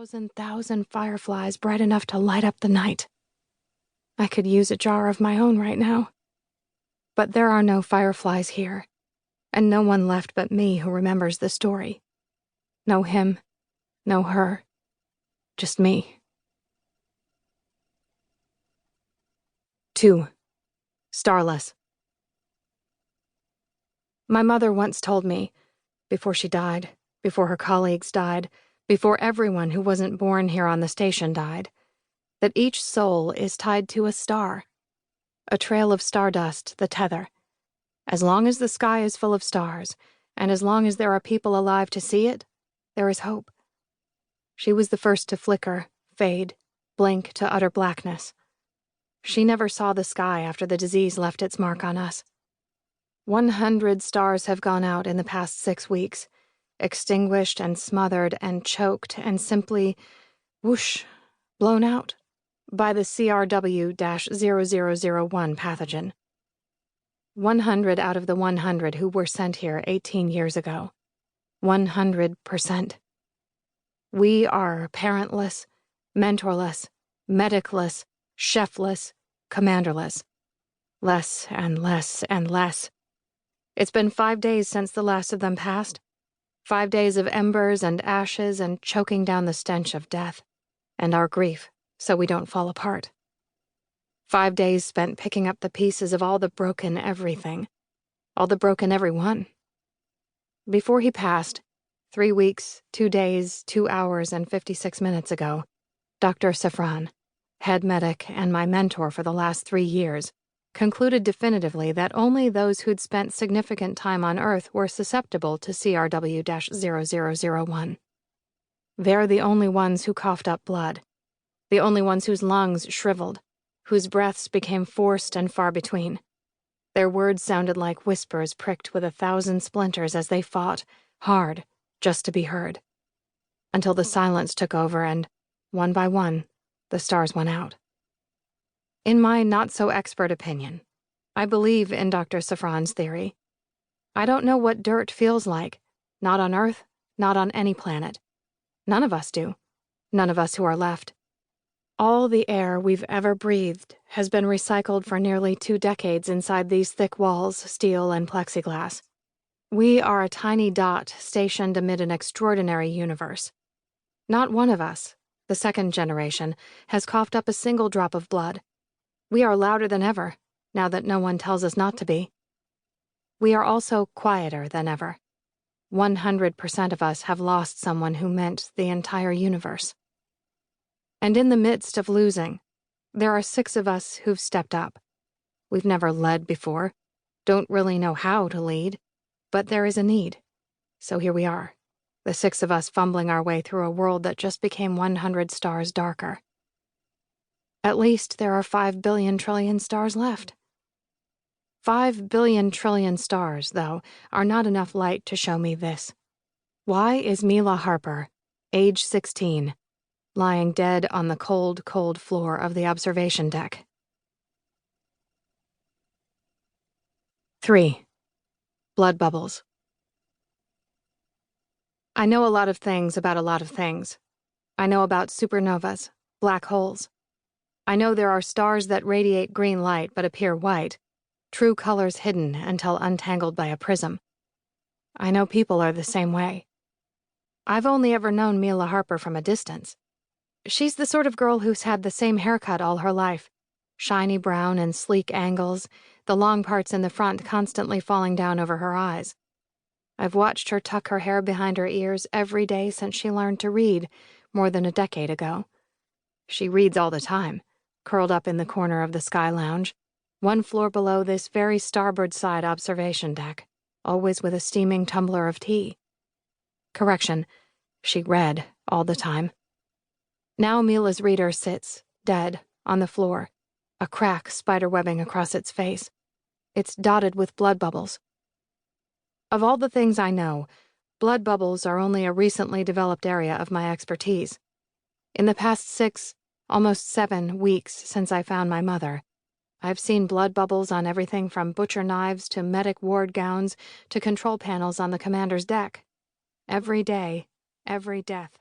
1,000,000 fireflies bright enough to light up the night. I could use a jar of my own right now. But there are no fireflies here, and no one left but me who remembers the story. No him, no her, just me. 2. Starless. My mother once told me, before she died, before her colleagues died, before everyone who wasn't born here on the station died, that each soul is tied to a star, a trail of stardust, the tether. As long as the sky is full of stars, and as long as there are people alive to see it, there is hope. She was the first to flicker, fade, blink to utter blackness. She never saw the sky after the disease left its mark on us. 100 stars have gone out in the past 6 weeks, extinguished and smothered and choked and simply, whoosh, blown out by the CRW-0001 pathogen. 100 out of the 100 who were sent here 18 years ago. 100%. We are parentless, mentorless, medicless, chefless, commanderless. Less and less and less. It's been 5 days since the last of them passed. 5 days of embers and ashes and choking down the stench of death, and our grief, so we don't fall apart. 5 days spent picking up the pieces of all the broken everything, all the broken everyone. Before he passed, 3 weeks, 2 days, 2 hours, and 56 minutes ago, Dr. Safran, head medic and my mentor for the last 3 years, concluded definitively that only those who'd spent significant time on Earth were susceptible to CRW-0001. They're the only ones who coughed up blood, the only ones whose lungs shriveled, whose breaths became forced and far between. Their words sounded like whispers pricked with 1,000 splinters as they fought, hard, just to be heard. Until the silence took over and, one by one, the stars went out. In my not-so-expert opinion, I believe in Dr. Safran's theory. I don't know what dirt feels like, not on Earth, not on any planet. None of us do. None of us who are left. All the air we've ever breathed has been recycled for nearly 2 decades inside these thick walls, steel and plexiglass. We are a tiny dot stationed amid an extraordinary universe. Not one of us, the second generation, has coughed up a single drop of blood. We are louder than ever, now that no one tells us not to be. We are also quieter than ever. 100% of us have lost someone who meant the entire universe. And in the midst of losing, there are 6 of us who've stepped up. We've never led before, don't really know how to lead, but there is a need. So here we are, the 6 of us fumbling our way through a world that just became 100 stars darker. At least there are 5 billion trillion stars left. 5 billion trillion stars, though, are not enough light to show me this. Why is Mila Harper, age 16, lying dead on the cold, cold floor of the observation deck? 3. Blood bubbles. I know a lot of things about a lot of things. I know about supernovas, black holes. I know there are stars that radiate green light but appear white, true colors hidden until untangled by a prism. I know people are the same way. I've only ever known Mila Harper from a distance. She's the sort of girl who's had the same haircut all her life, shiny brown and sleek angles, the long parts in the front constantly falling down over her eyes. I've watched her tuck her hair behind her ears every day since she learned to read, more than a decade ago. She reads all the time, curled up in the corner of the Sky Lounge, 1 floor below this very starboard side observation deck, always with a steaming tumbler of tea. Correction, she read all the time. Now Mila's reader sits, dead, on the floor, a crack spiderwebbing across its face. It's dotted with blood bubbles. Of all the things I know, blood bubbles are only a recently developed area of my expertise. In the past 6, almost 7 weeks since I found my mother, I've seen blood bubbles on everything from butcher knives to medic ward gowns to control panels on the commander's deck. Every day, every death.